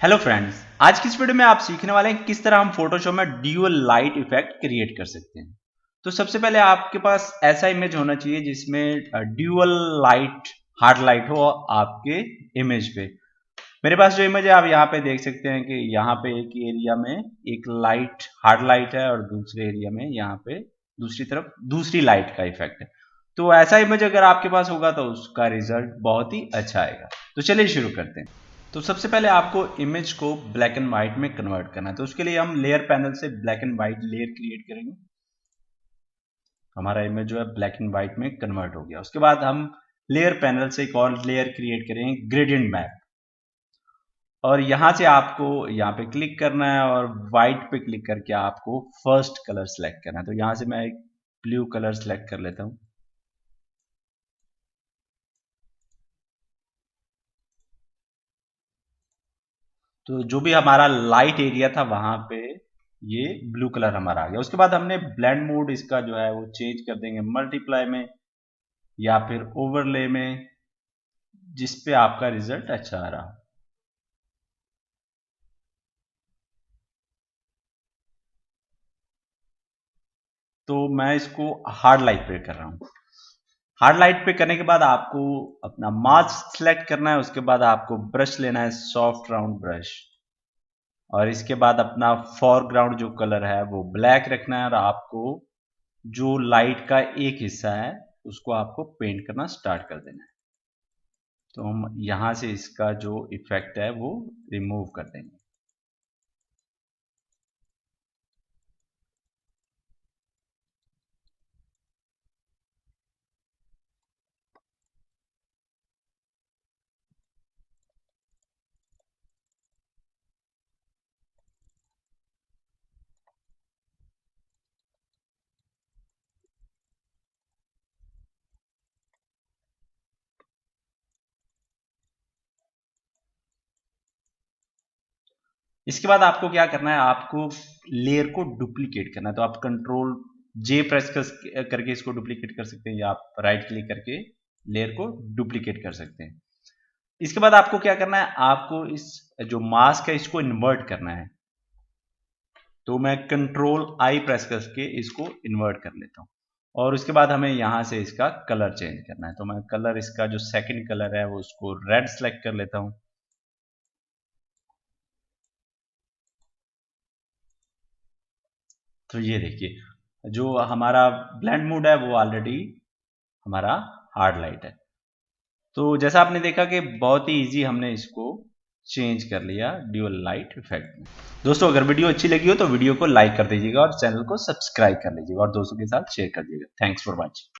Hello friends, आज की इस वीडियो में आप सीखने वाले हैं किस तरह हम फोटोशॉप में ड्यूअल लाइट इफेक्ट क्रिएट कर सकते हैं। तो सबसे पहले आपके पास ऐसा इमेज होना चाहिए जिसमें ड्यूअल लाइट हार्ड लाइट हो आपके इमेज पे। मेरे पास जो इमेज है आप यहाँ पे देख सकते हैं कि यहाँ पे एक एरिया में एक लाइट हार्ड लाइट है और दूसरे एरिया में यहाँ पे दूसरी तरफ दूसरी लाइट का इफेक्ट है। तो ऐसा इमेज अगर आपके पास होगा तो उसका रिजल्ट बहुत ही अच्छा आएगा। तो चलिए शुरू करते हैं। तो सबसे पहले आपको इमेज को ब्लैक एंड व्हाइट में कन्वर्ट करना है। तो उसके लिए हम लेयर पैनल से black and white layer create करेंगे। हमारा इमेज जो है ब्लैक एंड व्हाइट में कन्वर्ट हो गया। उसके बाद हम लेयर पैनल से एक और लेयर क्रिएट करेंगे, ग्रेडियंट मैप। और यहां से आपको यहाँ पे क्लिक करना है और व्हाइट पे क्लिक करके आपको फर्स्ट कलर सेलेक्ट करना है। तो यहां से मैं एक ब्लू कलर सेलेक्ट कर लेता हूं। तो जो भी हमारा लाइट एरिया था वहां पे ये ब्लू कलर हमारा आ गया। उसके बाद हमने ब्लेंड मोड इसका जो है वो चेंज कर देंगे मल्टीप्लाई में या फिर ओवरले में, जिस पे आपका रिजल्ट अच्छा आ रहा। तो मैं इसको हार्ड लाइट पे कर रहा हूं। हार्ड लाइट पे करने के बाद आपको अपना मास्क सेलेक्ट करना है। उसके बाद आपको ब्रश लेना है, सॉफ्ट राउंड ब्रश, और इसके बाद अपना फोरग्राउंड जो कलर है वो ब्लैक रखना है और आपको जो लाइट का एक हिस्सा है उसको आपको पेंट करना स्टार्ट कर देना है। तो हम यहां से इसका जो इफेक्ट है वो रिमूव कर देंगे। इसके बाद आपको क्या करना है, आपको लेयर को डुप्लीकेट करना है। तो आप कंट्रोल जे प्रेस करके इसको डुप्लीकेट कर सकते हैं या आप राइट क्लिक करके लेयर को डुप्लीकेट कर सकते हैं। इसके बाद आपको क्या करना है, आपको इस जो मास्क है इसको इन्वर्ट करना है। तो मैं कंट्रोल आई प्रेस करके इसको इन्वर्ट कर लेता हूं और उसके बाद हमें यहां से इसका कलर चेंज करना है। तो मैं कलर इसका जो सेकंड कलर है वो उसको रेड सेलेक्ट कर लेता हूं। तो ये देखिए जो हमारा ब्लेंड मोड है वो ऑलरेडी हमारा हार्ड लाइट है। तो जैसा आपने देखा कि बहुत ही इजी हमने इसको चेंज कर लिया ड्यूअल लाइट इफेक्ट में। दोस्तों अगर वीडियो अच्छी लगी हो तो वीडियो को लाइक कर दीजिएगा और चैनल को सब्सक्राइब कर लीजिएगा और दोस्तों के साथ शेयर कर दीजिएगा। Thanks for watching.